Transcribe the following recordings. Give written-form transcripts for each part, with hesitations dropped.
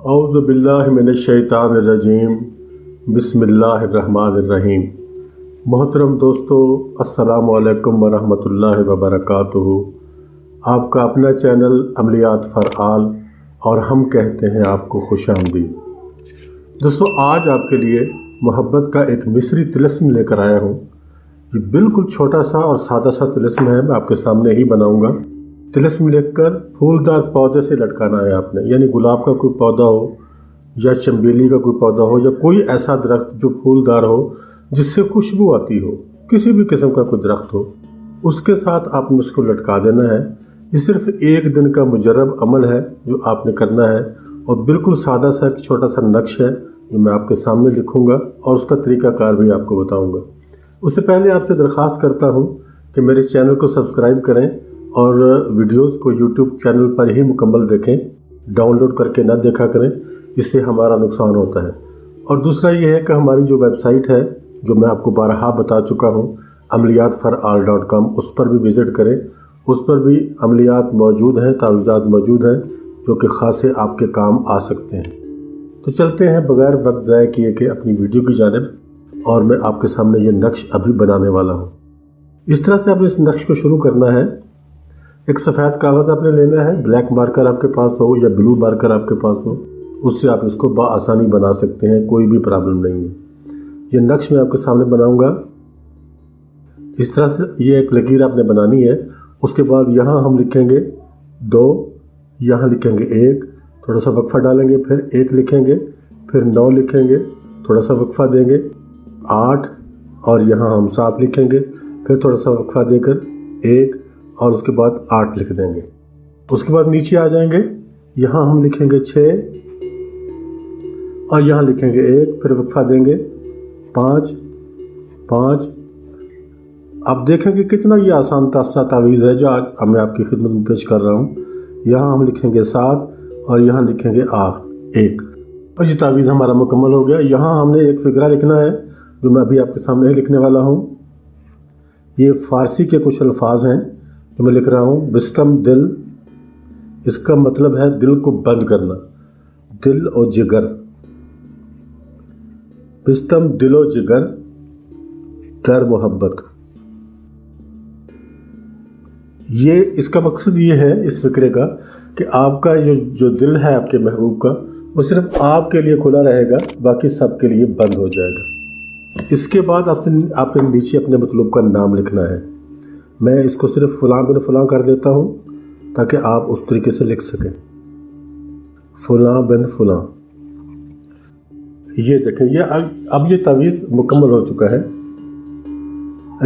औज़ु बिल्लाहि मिनश्शैतानिर्रजीम बिस्मिल्लाहिर्रहमानिर्रहीम। मोहतरम दोस्तों, अस्सलामु अलैकुम वरहमतुल्लाहि वबरकातुहू। आपका अपना चैनल अमलियात फ़रआल और हम कहते हैं आपको खुशामदीद। दोस्तों, आज आपके लिए मोहब्बत का एक मिस्री तिलिस्म लेकर आया हूँ। ये बिल्कुल छोटा सा और सादा सा तिलिस्म है, मैं आपके सामने ही बनाऊँगा। तिलिस्म लिखकर फूलदार पौधे से लटकाना है आपने, यानी गुलाब का कोई पौधा हो या चमेली का कोई पौधा हो या कोई ऐसा दरख्त जो फूलदार हो जिससे खुशबू आती हो, किसी भी किस्म का कोई दरख्त हो, उसके साथ आपने उसको लटका देना है। ये सिर्फ एक दिन का मुजर्रब अमल है जो आपने करना है और बिल्कुल सादा सा एक छोटा सा नक्श है जो मैं आपके सामने लिखूँगा और उसका तरीक़ाकार भी आपको बताऊँगा। उससे पहले आपसे दरख्वास्त करता हूँ कि मेरे चैनल को सब्सक्राइब करें और वीडियोस को यूट्यूब चैनल पर ही मुकम्मल देखें, डाउनलोड करके ना देखा करें, इससे हमारा नुकसान होता है। और दूसरा ये है कि हमारी जो वेबसाइट है, जो मैं आपको बारहा बता चुका हूँ, amaliyatfarall.com, उस पर भी विज़िट करें। उस पर भी अमलियात मौजूद हैं, तावीज़ात मौजूद हैं जो कि ख़ासे आपके काम आ सकते हैं। तो चलते हैं बग़ैर वक्त ज़ाय किए कि अपनी वीडियो की जानिब, और मैं आपके सामने ये नक्श अभी बनाने वाला हूँ। इस तरह से आपने इस नक्श को शुरू करना है। एक सफ़ेद कागज़ आपने लेना है, ब्लैक मार्कर आपके पास हो या ब्लू मार्कर आपके पास हो, उससे आप इसको बआसानी बना सकते हैं, कोई भी प्रॉब्लम नहीं है। ये नक्श मैं आपके सामने बनाऊंगा। इस तरह से ये एक लकीर आपने बनानी है। उसके बाद यहाँ हम लिखेंगे 2, यहाँ लिखेंगे 1, थोड़ा सा वक्फ़ा डालेंगे, फिर 1 लिखेंगे, फिर 9 लिखेंगे, थोड़ा सा वक्फ़ा देंगे, 8, और यहाँ हम 7 लिखेंगे, फिर थोड़ा सा वक्फ़ा देकर 1 और उसके बाद 8 लिख देंगे। उसके बाद नीचे आ जाएंगे, यहाँ हम लिखेंगे 6 और यहाँ लिखेंगे 1, फिर वक्फ़ा देंगे 5, 5। आप देखेंगे कितना ये आसान सा तावीज़ है जो आज मैं आपकी खिदमत में पेश कर रहा हूँ। यहाँ हम लिखेंगे 7 और यहाँ लिखेंगे 1, और ये तावीज़ हमारा मुकम्मल हो गया। यहाँ हमने एक फ़िक्रा लिखना है जो मैं अभी आपके सामने ही लिखने वाला हूँ। ये फ़ारसी के कुछ अल्फाज हैं जो मैं लिख रहा हूँ। बिस्तम दिल, इसका मतलब है दिल को बंद करना, दिल और जिगर। बिस्तम दिल और जिगर दर मोहब्बत। ये इसका मकसद ये है इस फिक्रे का कि आपका जो दिल है आपके महबूब का, वो सिर्फ आपके लिए खुला रहेगा, बाकी सब के लिए बंद हो जाएगा। इसके बाद आपने नीचे अपने मतलब का नाम लिखना है। मैं इसको सिर्फ फ़लाँ बिन फ़लाँ कर देता हूँ ताकि आप उस तरीके से लिख सकें, फ़लाँ बिन फ़लाँ। ये देखें, ये अब ये तावीज़ मुकम्मल हो चुका है।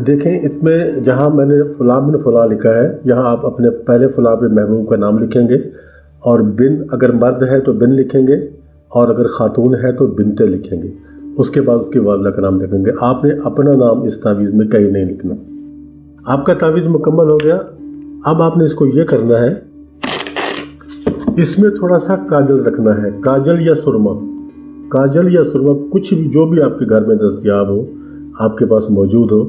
देखें, इसमें जहाँ मैंने फ़लाँ बिन फ़लाँ लिखा है, यहाँ आप अपने पहले फ़लाँ पे महबूब का नाम लिखेंगे, और बिन अगर मर्द है तो बिन लिखेंगे, और अगर ख़ातून है तो बिनते लिखेंगे। उसके बाद उसके वालिदा का नाम लिखेंगे। आपने अपना नाम इस तावीज़ में कहीं नहीं लिखना। आपका तावीज़ मुकम्मल हो गया। अब आपने इसको ये करना है, इसमें थोड़ा सा काजल रखना है, काजल या सुरमा, काजल या सुरमा, कुछ भी जो भी आपके घर में दस्तयाब हो, आपके पास मौजूद हो,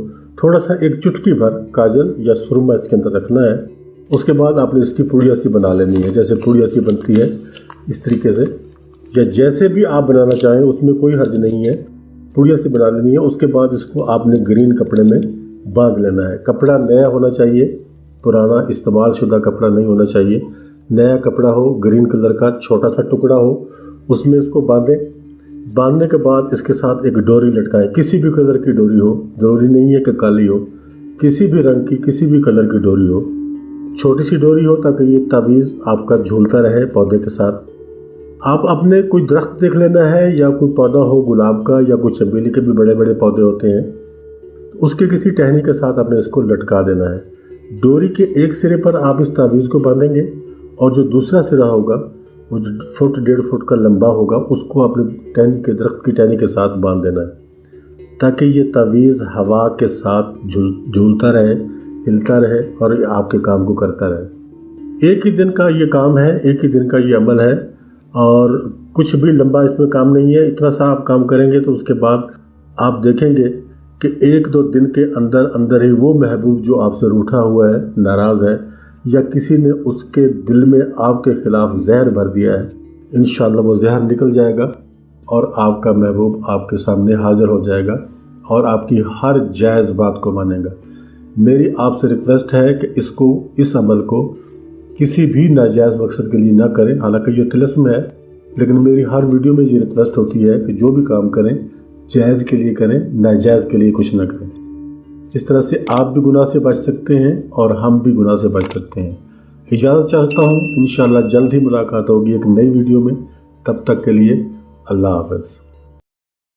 थोड़ा सा एक चुटकी भर काजल या सुरमा इसके अंदर रखना है। उसके बाद आपने इसकी पुड़िया सी बना लेनी है, जैसे पुड़िया सी बनती है इस तरीके से, या जैसे भी आप बनाना चाहें, उसमें कोई हर्ज नहीं है, पुड़िया सी बना लेनी है। उसके बाद इसको आपने ग्रीन कपड़े में बांध लेना है। कपड़ा नया होना चाहिए, पुराना इस्तेमाल शुदा कपड़ा नहीं होना चाहिए। नया कपड़ा हो, ग्रीन कलर का छोटा सा टुकड़ा हो, उसमें इसको बांधें। बांधने के बाद इसके साथ एक डोरी लटकाएं, किसी भी कलर की डोरी हो, ज़रूरी नहीं है कि काली हो, किसी भी रंग की, किसी भी कलर की डोरी हो, छोटी सी डोरी हो, ताकि ये तावीज़ आपका झूलता रहे पौधे के साथ। आप अपने कोई दरख्त देख लेना है, या कोई पौधा हो गुलाब का, या कोई चमेली के भी बड़े बड़े पौधे होते हैं, उसके किसी टहनी के साथ आपने इसको लटका देना है। डोरी के एक सिरे पर आप इस तावीज़ को बांधेंगे, और जो दूसरा सिरा होगा वो जो 1.5 फुट का लंबा होगा, उसको अपने टहनी के दरख्त की टहनी के साथ बांध देना है, ताकि ये तावीज़ हवा के साथ झूलता रहे, हिलता रहे और आपके काम को करता रहे। एक ही दिन का ये काम है, एक ही दिन का ये अमल है, और कुछ भी लंबा इसमें काम नहीं है। इतना सा आप काम करेंगे तो उसके बाद आप देखेंगे कि 1-2 दिन के अंदर अंदर ही वो महबूब जो आपसे रूठा हुआ है, नाराज़ है, या किसी ने उसके दिल में आपके ख़िलाफ़ जहर भर दिया है, इंशाअल्लाह वो ज़हर निकल जाएगा और आपका महबूब आपके सामने हाज़िर हो जाएगा और आपकी हर जायज़ बात को मानेगा। मेरी आपसे रिक्वेस्ट है कि इस अमल को किसी भी नाजायज़ मकसद के लिए ना करें। हालांकि ये तिलस्म है, लेकिन मेरी हर वीडियो में ये रिक्वेस्ट होती है कि जो भी काम करें जायज़ के लिए करें, नाजायज़ के लिए कुछ ना करें। इस तरह से आप भी गुनाह से बच सकते हैं और हम भी गुनाह से बच सकते हैं। इजाज़त चाहता हूँ, इंशाअल्लाह जल्द ही मुलाकात होगी एक नई वीडियो में। तब तक के लिए अल्लाह हाफ़िज़।